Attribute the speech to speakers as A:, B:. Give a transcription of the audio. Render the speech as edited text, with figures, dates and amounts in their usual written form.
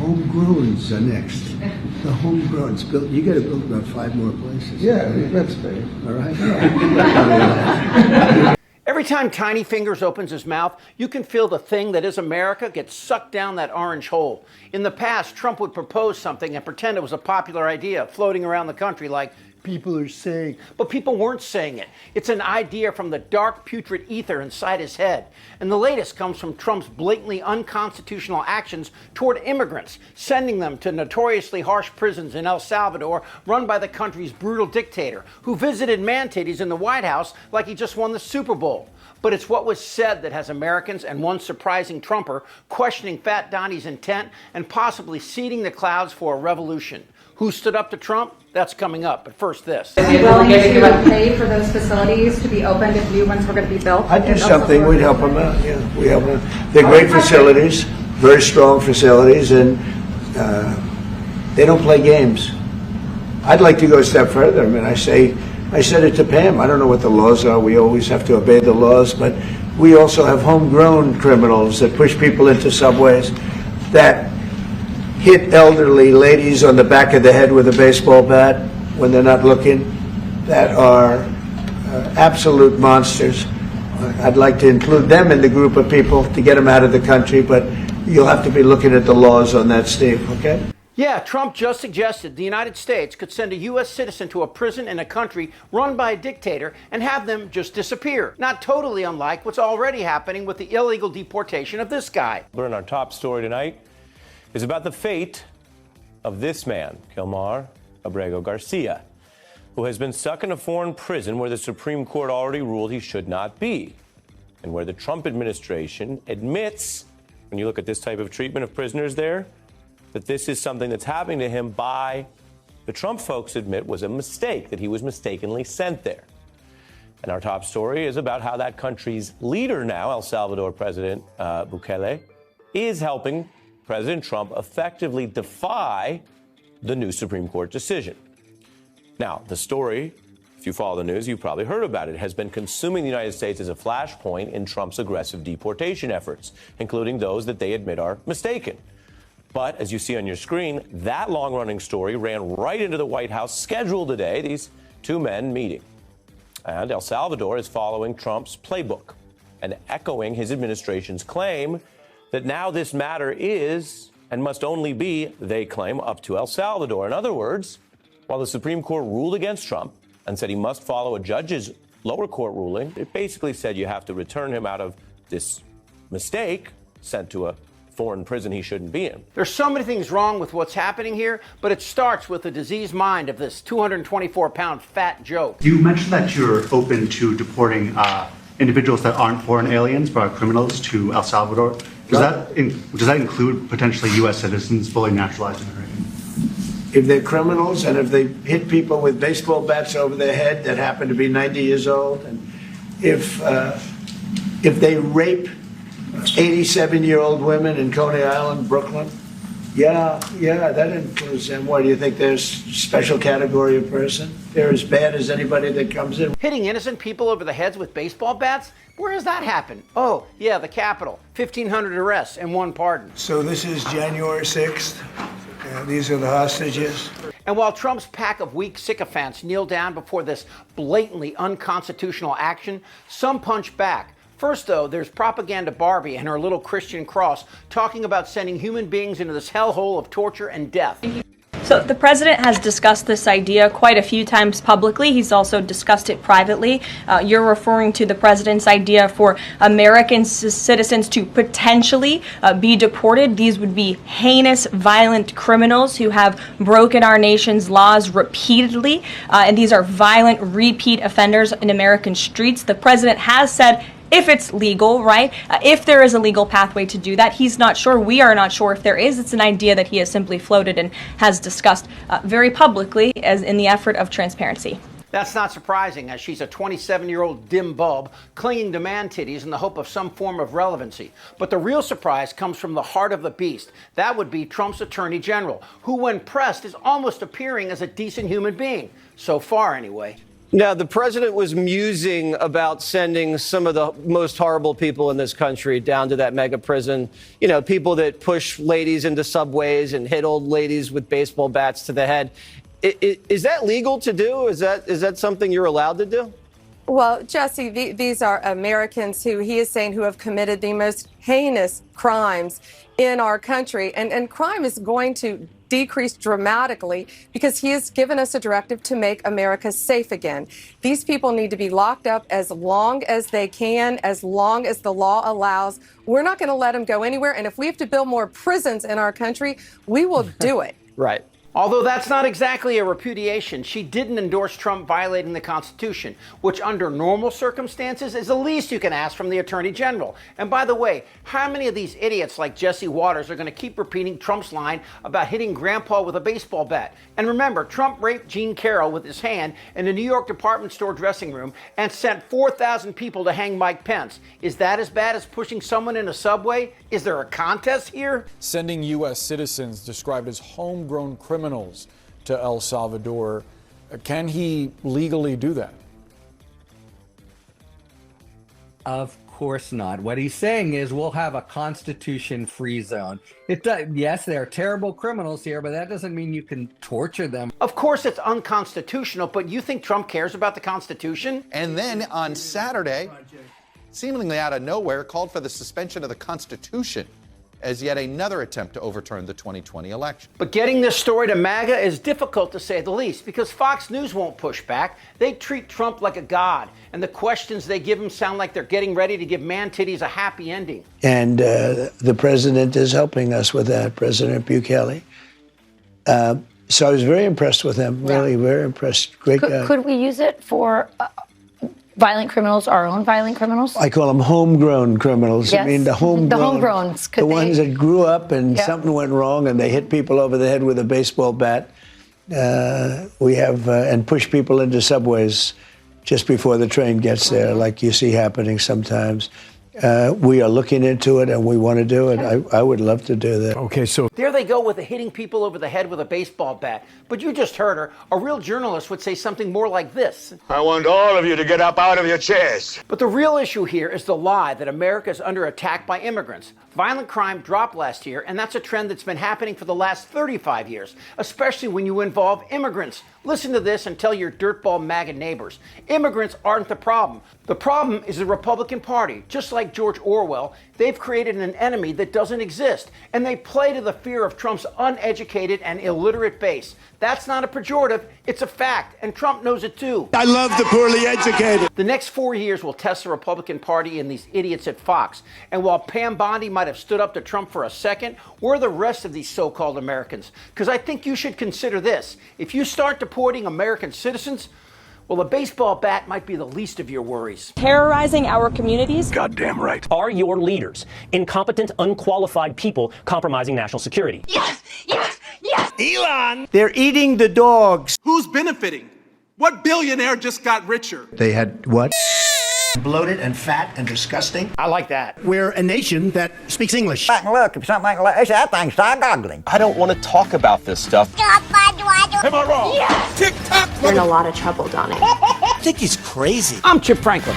A: Homegrowns are next. The homegrowns built. You got to build about 5 more places.
B: Yeah, that's fair.
A: All right.
C: Every time Tiny Fingers opens his mouth, you can feel the thing that is America get sucked down that orange hole. In the past, Trump would propose something and pretend it was a popular idea floating around the country like, people are saying, but people weren't saying it. It's an idea from the dark, putrid ether inside his head. And the latest comes from Trump's blatantly unconstitutional actions toward immigrants, sending them to notoriously harsh prisons in El Salvador run by the country's brutal dictator, who visited man-titties in the White House like he just won the Super Bowl. But it's what was said that has Americans and one surprising Trumper questioning Fat Donnie's intent and possibly seeding the clouds for a revolution. Who stood up to Trump? That's coming up. But first, this.
D: Are you willing to pay for those facilities to be opened if new ones were going to be built?
A: I'd do something. We'd help them out. Yeah, we help them. They're great facilities, very strong facilities, and they don't play games. I'd like to go a step further. I mean, I said it to Pam. I don't know what the laws are. We always have to obey the laws, but we also have homegrown criminals that push people into subways, that hit elderly ladies on the back of the head with a baseball bat when they're not looking, that are absolute monsters. I'd like to include them in the group of people to get them out of the country, but you'll have to be looking at the laws on that, Steve, okay?
C: Yeah, Trump just suggested the United States could send a U.S. citizen to a prison in a country run by a dictator and have them just disappear. Not totally unlike what's already happening with the illegal deportation of this guy.
E: We're in our top story tonight is about the fate of this man, Kilmar Abrego Garcia, who has been stuck in a foreign prison where the Supreme Court already ruled he should not be, and where the Trump administration admits, when you look at this type of treatment of prisoners there, that this is something that's happening to him by, the Trump folks admit, was a mistake, that he was mistakenly sent there. And our top story is about how that country's leader now, El Salvador President Bukele, is helping President Trump effectively defy the new Supreme Court decision. Now, the story, if you follow the news, you've probably heard about it, has been consuming the United States as a flashpoint in Trump's aggressive deportation efforts, including those that they admit are mistaken. But as you see on your screen, that long-running story ran right into the White House schedule today, these two men meeting. And El Salvador is following Trump's playbook and echoing his administration's claim that now this matter is and must only be, they claim, up to El Salvador. In other words, while the Supreme Court ruled against Trump and said he must follow a judge's lower court ruling, it basically said you have to return him out of this mistake, sent to a foreign prison he shouldn't be in.
C: There's so many things wrong with what's happening here, but it starts with the diseased mind of this 224-pound fat joke.
F: You mentioned that you're open to deporting individuals that aren't foreign aliens but are criminals to El Salvador. Does that include potentially U.S. citizens, fully naturalized Americans?
A: If they're criminals and if they hit people with baseball bats over their head that happen to be 90 years old, and if they rape 87-year-old women in Coney Island, Brooklyn, yeah, that includes them. What do you think? There's a special category of person? They're as bad as anybody that comes in.
C: Hitting innocent people over the heads with baseball bats? Where does that happen? Oh, yeah, the Capitol. 1,500 arrests and 1 pardon.
A: So this is January 6th. These are the hostages.
C: And while Trump's pack of weak sycophants kneel down before this blatantly unconstitutional action, some punch back. First, though, there's Propaganda Barbie and her little Christian cross talking about sending human beings into this hellhole of torture and death.
G: So the president has discussed this idea quite a few times publicly. He's also discussed it privately. You're referring to the president's idea for American citizens to potentially be deported. These would be heinous, violent criminals who have broken our nation's laws repeatedly. And these are violent, repeat offenders in American streets. The president has said, if it's legal, right? If there is a legal pathway to do that, he's not sure. We are not sure if there is. It's an idea that he has simply floated and has discussed very publicly as in the effort of transparency.
C: That's not surprising, as she's a 27-year-old dim bulb clinging to man-titties in the hope of some form of relevancy. But the real surprise comes from the heart of the beast. That would be Trump's attorney general, who, when pressed, is almost appearing as a decent human being. So far, anyway.
B: Now, the president was musing about sending some of the most horrible people in this country down to that mega prison. You know, people that push ladies into subways and hit old ladies with baseball bats to the head. Is that legal to do? Is that something you're allowed to do?
H: Well, Jesse, these are Americans who he is saying who have committed the most heinous crimes in our country. And crime is going to decrease dramatically because he has given us a directive to make America safe again. These people need to be locked up as long as they can, as long as the law allows. We're not going to let them go anywhere. And if we have to build more prisons in our country, we will do it.
B: Right.
C: Although that's not exactly a repudiation, she didn't endorse Trump violating the Constitution, which under normal circumstances is the least you can ask from the Attorney General. And by the way, how many of these idiots like Jesse Waters are going to keep repeating Trump's line about hitting Grandpa with a baseball bat? And remember, Trump raped Jean Carroll with his hand in a New York department store dressing room and sent 4,000 people to hang Mike Pence. Is that as bad as pushing someone in a subway? Is there a contest here?
I: Sending U.S. citizens described as homegrown criminals to El Salvador. Can he legally do that?
J: Of course not. What he's saying is we'll have a constitution-free zone. Yes, there are terrible criminals here, but that doesn't mean you can torture them.
C: Of course it's unconstitutional, but you think Trump cares about the Constitution?
K: And then on Saturday, seemingly out of nowhere, called for the suspension of the Constitution as yet another attempt to overturn the 2020 election.
C: But getting this story to MAGA is difficult to say the least because Fox News won't push back. They treat Trump like a god, and the questions they give him sound like they're getting ready to give man titties a happy ending.
A: And the president is helping us with that, President Bukele. So I was very impressed with him, really very impressed. Great guy.
L: Could we use it for violent criminals, our own violent criminals?
A: I call them homegrown criminals.
L: Yes.
A: I mean, the
L: homegrowns.
A: The ones that grew up and something went wrong and they hit people over the head with a baseball bat. We have, and push people into subways just before the train gets there, like you see happening sometimes. We are looking into it and we want to do it. I would love to do that.
C: Okay, so there they go with the hitting people over the head with a baseball bat. But you just heard her. A real journalist would say something more like this.
M: I want all of you to get up out of your chairs.
C: But the real issue here is the lie that America is under attack by immigrants. Violent crime dropped last year, and that's a trend that's been happening for the last 35 years, especially when you involve immigrants. Listen to this and tell your dirtball MAGA neighbors. Immigrants aren't the problem. The problem is the Republican Party. Just like George Orwell, they've created an enemy that doesn't exist, and they play to the fear of Trump's uneducated and illiterate base. That's not a pejorative, it's a fact, and Trump knows it too.
M: I love the poorly educated.
C: The next 4 years will test the Republican Party and these idiots at Fox. And while Pam Bondi might have stood up to Trump for a second, where are the rest of these so-called Americans? Because I think you should consider this. If you start deporting American citizens, well, a baseball bat might be the least of your worries.
G: Terrorizing our communities.
M: Goddamn right.
N: Are your leaders incompetent, unqualified people compromising national security?
M: Yes, yes, yes. Elon.
A: They're eating the dogs.
O: Who's benefiting? What billionaire just got richer?
A: They had what? Bloated and fat and disgusting.
C: I like that.
P: We're a nation that speaks English.
Q: Look, if something like that thing's start goggling.
E: I don't want to talk about this stuff.
M: Am I wrong?
Q: Yes.
M: Tick-tock.
L: You're in a lot of trouble, Donnie.
P: I think he's crazy.
C: I'm Chip Franklin.